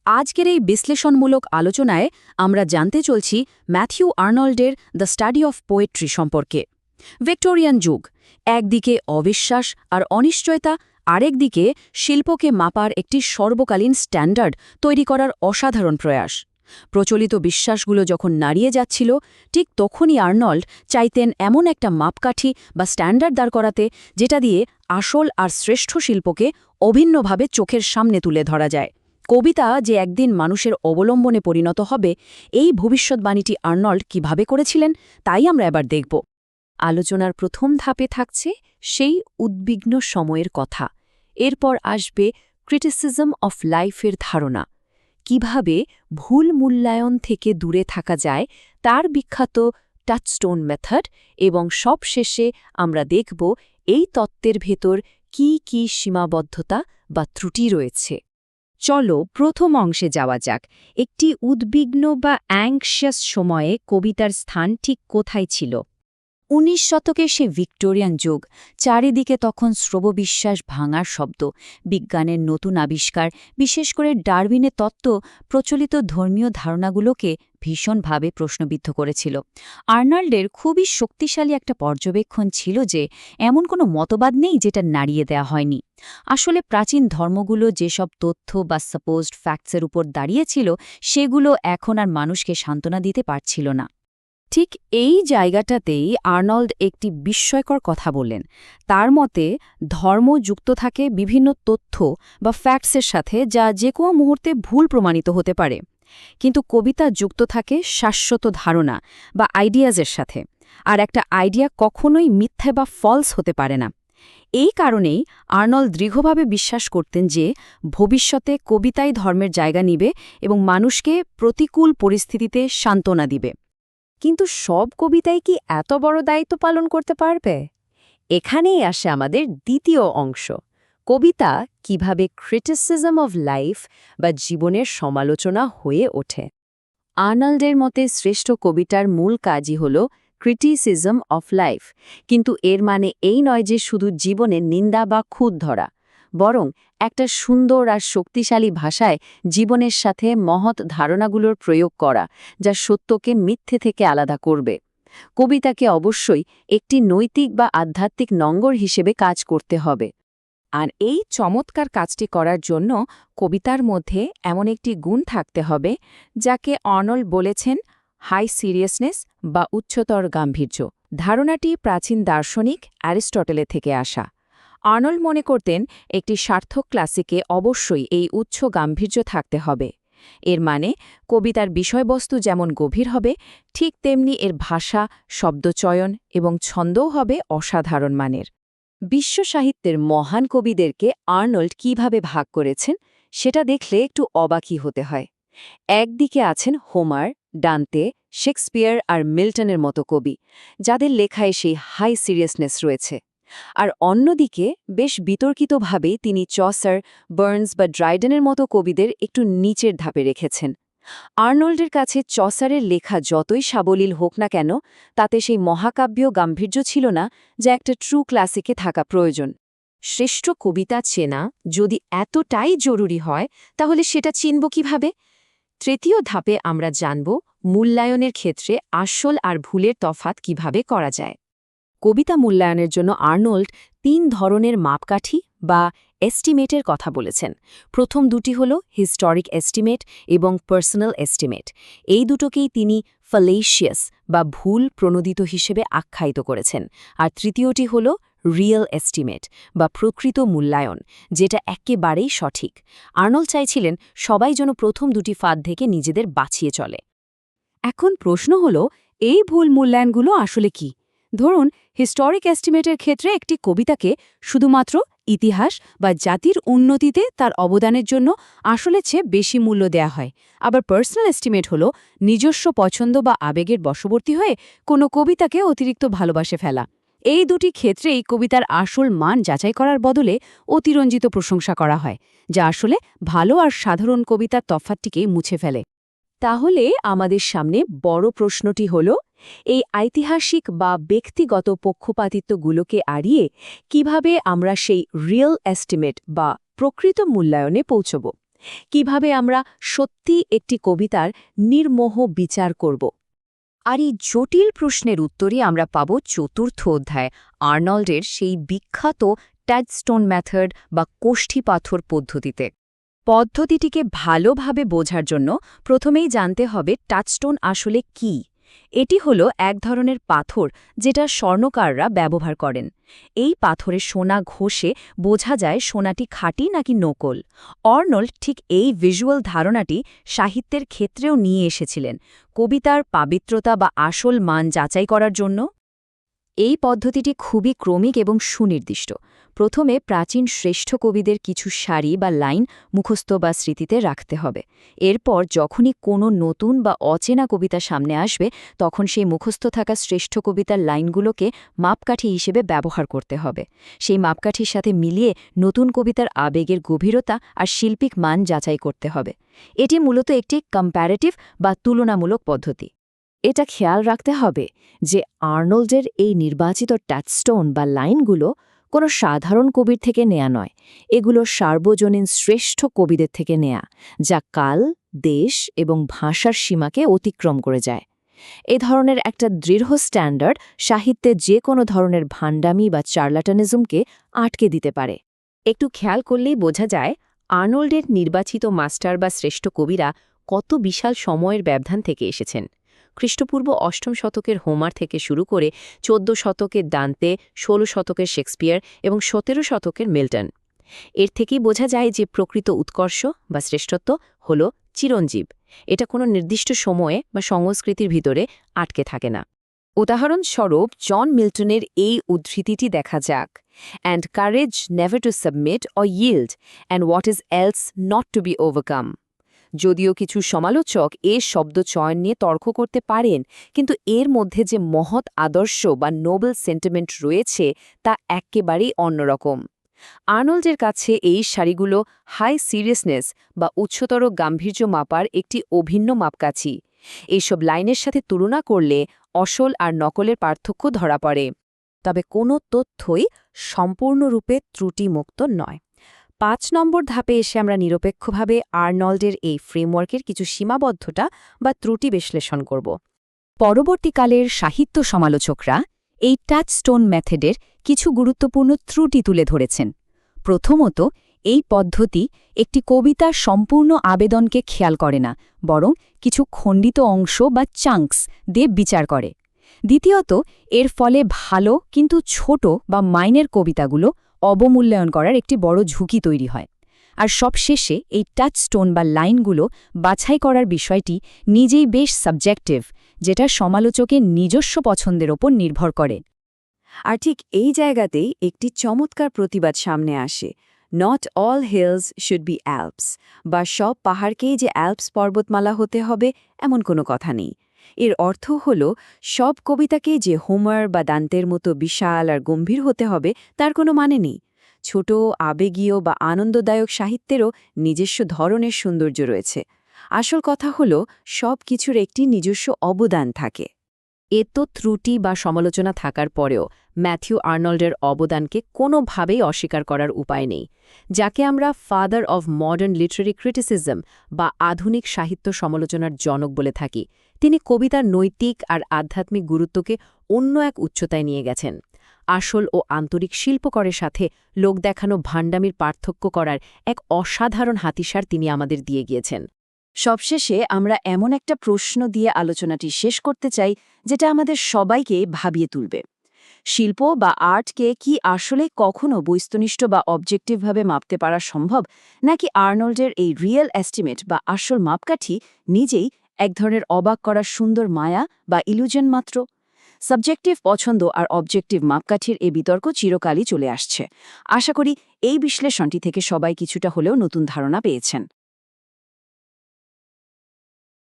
আজকের এই বিশ্লেষণমূলক আলোচনায় আমরা জানতে চলছি ম্যাথিউ আর্নল্ডের দ্য স্টাডি অফ পোয়েট্রি সম্পর্কে। ভিক্টোরিয়ান যুগ, একদিকে অবিশ্বাস আর অনিশ্চয়তা, আরেকদিকে শিল্পকে মাপার একটি সর্বকালীন স্ট্যান্ডার্ড তৈরি করার অসাধারণ প্রয়াস। প্রচলিত বিশ্বাসগুলো যখন নাড়িয়ে যাচ্ছিল, ঠিক তখনই আর্নল্ড চাইতেন এমন একটা মাপকাঠি বা স্ট্যান্ডার্ড দাঁড় করাতে, যেটা দিয়ে আসল আর শ্রেষ্ঠ শিল্পকে অভিন্নভাবে চোখের সামনে তুলে ধরা যায়। কবিতা যে একদিন মানুষের অবলম্বনে পরিণত হবে, এই ভবিষ্যৎবাণীটি আর্নল্ড কিভাবে করেছিলেন, তাই আমরা এবার দেখব। আলোচনার প্রথম ধাপে থাকছে সেই উদ্বিগ্ন সময়ের কথা। এরপর আসবে ক্রিটিসিজম অফ লাইফের ধারণা, কিভাবে ভুল মূল্যায়ন থেকে দূরে থাকা যায় তার বিখ্যাত টাচস্টোন মেথড, এবং সবশেষে আমরা দেখব এই তত্ত্বের ভেতর কি কি সীমাবদ্ধতা বা ত্রুটি রয়েছে। চলো প্রথম অংশে যাওয়া যাক। একটি উদ্বিগ্ন বা অ্যাংশিয়াস সময়ে কবিতার স্থান ঠিক কোথায় ছিল? ১৯ শতকে সে ভিক্টোরিয়ান যুগ। চারিদিকে তখন শ্রববিশ্বাস ভাঙার শব্দ, বিজ্ঞানের নতুন আবিষ্কার, বিশেষ করে ডারউইনের তত্ত্ব প্রচলিত ধর্মীয় ধারণাগুলোকে ভীষণভাবে প্রশ্নবিদ্ধ করেছিল। আর্নল্ডের খুবই শক্তিশালী একটা পর্যবেক্ষণ ছিল যে এমন কোনো মতবাদ নেই যেটা নাড়িয়ে দেওয়া হয়নি। আসলে প্রাচীন ধর্মগুলো যেসব তথ্য বা সাপোজড ফ্যাক্টসের উপর দাঁড়িয়েছিল, সেগুলো এখন আর মানুষকে সান্ত্বনা দিতে পারছিল না। ঠিক এই জায়গাটাতেই আর্নল্ড একটি বিস্ময়কর কথা বললেন। তার মতে ধর্ম যুক্ত থাকে বিভিন্ন তথ্য বা ফ্যাক্টসের সাথে, যা যে কোনো মুহূর্তে ভুল প্রমাণিত হতে পারে। কিন্তু কবিতা যুক্ত থাকে শাশ্বত ধারণা বা আইডিয়াজের সাথে, আর একটা আইডিয়া কখনোই মিথ্যে বা ফলস হতে পারে না। এই কারণেই আর্নল্ড দৃঢ়ভাবে বিশ্বাস করতেন যে ভবিষ্যতে কবিতাই ধর্মের জায়গা নিবে এবং মানুষকে প্রতিকূল পরিস্থিতিতে সান্ত্বনা দিবে। কিন্তু সব কবিতাই কি এত বড় দায়িত্ব পালন করতে পারবে? এখানেই আসে আমাদের দ্বিতীয় অংশ, কবিতা কিভাবে ক্রিটিসিজম অফ লাইফ বা জীবনের সমালোচনা হয়ে ওঠে। আর্নল্ডের মতে শ্রেষ্ঠ কবিতার মূল কাজই হল ক্রিটিসিজম অফ লাইফ, কিন্তু এর মানে এই নয় যে শুধু জীবনের নিন্দা বা খুঁত ধরা, বরং একটা সুন্দর আর শক্তিশালী ভাষায় জীবনের সাথে মহৎ ধারণাগুলোর প্রয়োগ করা, যা সত্যকে মিথ্যে থেকে আলাদা করবে। কবিতাকে অবশ্যই একটি নৈতিক বা আধ্যাত্মিক নঙ্গর হিসেবে কাজ করতে হবে। আর এই চমৎকার কাজটি করার জন্য কবিতার মধ্যে এমন একটি গুণ থাকতে হবে, যাকে আর্নল্ড বলেছেন হাই সিরিয়াসনেস বা উচ্চতর গাম্ভীর্য। ধারণাটি প্রাচীন দার্শনিক অ্যারিস্টটলের থেকে আসা। আর্নল্ড মনে করতেন একটি সার্থক ক্লাসিকে অবশ্যই এই উচ্চ গাম্ভীর্য থাকতে হবে। এর মানে কবিতার বিষয়বস্তু যেমন গভীর হবে, ঠিক তেমনি এর ভাষা, শব্দচয়ন এবং ছন্দও হবে অসাধারণ মানের। বিশ্ব সাহিত্যের মহান কবিদেরকে আর্নল্ড কিভাবে ভাগ করেছেন সেটা দেখলে একটু অবাকই হতে হয়। একদিকে আছেন হোমার, ডান্তে, শেক্সপিয়ার আর মিল্টনের মতো কবি, যাদের লেখায় সেই হাই সিরিয়াসনেস রয়েছে। আর অন্যদিকে বেশ বিতর্কিতভাবেই তিনি চসার, বার্নস বা ড্রাইডেনের মতো কবিদের একটু নিচের ধাপে রেখেছেন। আর্নল্ডের কাছে চসারের লেখা যতই সাবলীল হোক না কেন, তাতে সেই মহাকাব্য গাম্ভীর্য ছিল না যা একটা ট্রু ক্লাসিকে থাকা প্রয়োজন। শ্রেষ্ঠ কবিতা চেনা যদি এতটাই জরুরি হয়, তাহলে সেটা চিনব কিভাবে? তৃতীয় ধাপে আমরা জানব মূল্যায়নের ক্ষেত্রে আসল আর ভুলের তফাৎ কিভাবে করা যায়। কবিতা মূল্যায়নের জন্য আর্নল্ড ৩ ধরনের মাপকাঠি বা এস্টিমেটের কথা বলেছেন। প্রথম দুটি হল হিস্টোরিক এস্টিমেট এবং পার্সোনাল এস্টিমেট। এই দুটোকেই তিনি ফ্যালেশিয়াস বা ভুল প্রণোদিত হিসেবে আখ্যায়িত করেছেন। আর তৃতীয়টি হল রিয়েল এস্টিমেট বা প্রকৃত মূল্যায়ন, যেটা একেবারেই সঠিক। আর্নল্ড চাইছিলেন সবাই যেন প্রথম দুটি ফাঁদ থেকে নিজেদের বাঁচিয়ে চলে। এখন প্রশ্ন হল, এই ভুল মূল্যায়নগুলো আসলে কি? ধরুন, হিস্টোরিক এস্টিমেটের ক্ষেত্রে একটি কবিতাকে শুধুমাত্র ইতিহাস বা জাতির উন্নতিতে তার অবদানের জন্য আসলে চেয়ে বেশি মূল্য দেয়া হয়। আবার পার্সোনাল এস্টিমেট হল নিজস্ব পছন্দ বা আবেগের বশবর্তী হয়ে কোনো কবিতাকে অতিরিক্ত ভালোবাসে ফেলা। এই দুটি ক্ষেত্রেই কবিতার আসল মান যাচাই করার বদলে অতিরঞ্জিত প্রশংসা করা হয়, যা আসলে ভালো আর সাধারণ কবিতার তফাৎটিকেই মুছে ফেলে। তাহলে আমাদের সামনে বড় প্রশ্নটি হল, এই ঐতিহাসিক বা ব্যক্তিগত পক্ষপাতিত্বগুলোকে এড়িয়ে কিভাবে আমরা সেই রিয়েল এস্টিমেট বা প্রকৃত মূল্যায়নে পৌঁছব? কিভাবে আমরা সত্যি একটি কবিতার নির্মোহ বিচার করব। আর এই জটিল প্রশ্নের উত্তরই আমরা পাব চতুর্থ অধ্যায় আর্নল্ডের সেই বিখ্যাত টাচস্টোন মেথড বা কোষ্ঠী পাথর পদ্ধতিতে। পদ্ধতিটিকে ভালোভাবে বোঝার জন্য প্রথমেই জানতে হবে টাচস্টোন আসলে কী। এটি হলো এক ধরনের পাথর যেটা স্বর্ণকাররা ব্যবহার করেন। এই পাথরে সোনা ঘষে বোঝা যায় সোনাটি খাঁটি নাকি নকল। আর্নল্ড ঠিক এই ভিজুয়াল ধারণাটি সাহিত্যের ক্ষেত্রেও নিয়ে এসেছিলেন, কবিতার পাবিত্রতা বা আসল মান যাচাই করার জন্য। এই পদ্ধতিটি খুবই ক্রমিক এবং সুনির্দিষ্ট। প্রথমে প্রাচীন শ্রেষ্ঠ কবিদের কিছু সারি বা লাইন মুখস্থ বা স্মৃতিতে রাখতে হবে। এরপর যখনই কোনো নতুন বা অচেনা কবিতা সামনে আসবে, তখন সেই মুখস্থ থাকা শ্রেষ্ঠ কবিতার লাইনগুলোকে মাপকাঠি হিসেবে ব্যবহার করতে হবে। সেই মাপকাঠির সাথে মিলিয়ে নতুন কবিতার আবেগের গভীরতা আর শিল্পিক মান যাচাই করতে হবে। এটি মূলত একটি কম্প্যারেটিভ বা তুলনামূলক পদ্ধতি। এটা খেয়াল রাখতে হবে যে আর্নল্ডের এই নির্বাচিত টাচস্টোন বা লাইনগুলো কোনো সাধারণ কবির থেকে নেয়া নয়। এগুলো সার্বজনীন শ্রেষ্ঠ কবিদের থেকে নেয়া, যা কাল, দেশ এবং ভাষার সীমাকে অতিক্রম করে যায়। এ ধরনের একটা দৃঢ় স্ট্যান্ডার্ড সাহিত্যে যে কোনো ধরনের ভান্ডামি বা চার্লাটানিজমকে আটকে দিতে পারে। একটু খেয়াল করলেই বোঝা যায় আর্নল্ডের নির্বাচিত মাস্টার বা শ্রেষ্ঠ কবিরা কত বিশাল সময়ের ব্যবধান থেকে এসেছেন। খ্রিস্টপূর্ব অষ্টম শতকের হোমার থেকে শুরু করে ১৪ শতকের দান্তে, ১৬ শতকের শেক্সপিয়ার এবং ১৭ শতকের মিল্টন। এর থেকেই বোঝা যায় যে প্রকৃত উৎকর্ষ বা শ্রেষ্ঠত্ব হল চিরঞ্জীব। এটা কোনো নির্দিষ্ট সময়ে বা সংস্কৃতির ভিতরে আটকে থাকে না। উদাহরণস্বরূপ জন মিল্টনের এই উদ্ধৃতিটি দেখা যাক, "and courage never to submit or yield, and what is else not to be overcome." যদিও কিছু সমালোচক এ শব্দ চয়ন নিয়ে তর্ক করতে পারেন, কিন্তু এর মধ্যে যে মহৎ আদর্শ বা নোবেল সেন্টিমেন্ট রয়েছে তা একেবারেই অন্যরকম। আর্নল্ডের কাছে এই সারিগুলো হাই সিরিয়াসনেস বা উচ্চতর গাম্ভীর্য মাপার একটি অভিন্ন মাপকাঠি। এইসব লাইনের সাথে তুলনা করলে অসল আর নকলের পার্থক্য ধরা পড়ে। তবে কোনো তথ্যই সম্পূর্ণরূপে ত্রুটিমুক্ত নয়। ৫ নম্বর ধাপে এসে আমরা নিরপেক্ষভাবে আর্নল্ডের এই ফ্রেমওয়ার্কের কিছু সীমাবদ্ধতা বা ত্রুটি বিশ্লেষণ করব। পরবর্তীকালের সাহিত্য সমালোচকরা এই টাচস্টোন মেথডের কিছু গুরুত্বপূর্ণ ত্রুটি তুলে ধরেছেন। প্রথমত, এই পদ্ধতি একটি কবিতার সম্পূর্ণ আবেদনকে খেয়াল করে না, বরং কিছু খণ্ডিত অংশ বা চাঙ্কস দিয়ে বিচার করে। দ্বিতীয়ত, এর ফলে ভালো কিন্তু ছোট বা মাইনের কবিতাগুলো অবমূল্যায়ন করার একটি বড় ঝুঁকি তৈরি হয়। আর সবশেষে এই টাচস্টোন বা লাইনগুলো বাছাই করার বিষয়টি নিজেই বেশ সাবজেক্টিভ, যেটা সমালোচকের নিজস্ব পছন্দের ওপর নির্ভর করে। আর ঠিক এই জায়গাতেই একটি চমৎকার প্রতিবাদ সামনে আসে। Not all hills should be Alps, বা সব পাহাড়কেই যে অ্যালপস পর্বতমালা হতে হবে এমন কোনো কথা নেই। এর অর্থ হল সব কবিতাকে যে হোমার বা দান্তের মতো বিশাল আর গম্ভীর হতে হবে তার কোনো মানে নেই। ছোট, আবেগীয় বা আনন্দদায়ক সাহিত্যেরও নিজস্ব ধরনের সৌন্দর্য রয়েছে। আসল কথা হল সব কিছুর একটি নিজস্ব অবদান থাকে। এত ত্রুটি বা সমালোচনা থাকার পরেও ম্যাথিউ আর্নল্ডের অবদানকে কোনোভাবেই অস্বীকার করার উপায় নেই। যাকে আমরা father of modern literary criticism বা আধুনিক সাহিত্য সমালোচনার জনক বলে থাকি, তিনি কবিতার নৈতিক আর আধ্যাত্মিক গুরুত্বকে অন্য এক উচ্চতায় নিয়ে গেছেন। আসল ও আন্তরিক শিল্পকরের সাথে লোক দেখানো ভান্ডামির পার্থক্য করার এক অসাধারণ হাতিয়ার তিনি আমাদের দিয়ে গিয়েছেন। সবশেষে আমরা এমন একটা প্রশ্ন দিয়ে আলোচনাটি শেষ করতে চাই যেটা আমাদের সবাইকে ভাবিয়ে তুলবে। শিল্প বা আর্টকে কি আসলে কখনো বস্তুনিষ্ঠ বা অবজেক্টিভভাবে মাপতে পারা সম্ভব, নাকি আর্নল্ডের এই রিয়েল এস্টিমেট বা আসল মাপকাঠি নিজেই এক ধরনের অবাক করার সুন্দর মায়া বা ইলুশন মাত্র? সাবজেক্টিভ পছন্দ আর অবজেক্টিভ মাপকাঠির এই বিতর্ক চিরকালই চলে আসছে। আশা করি এই বিশ্লেষণটি থেকে সবাই কিছুটা হলেও নতুন ধারণা পেয়েছেন।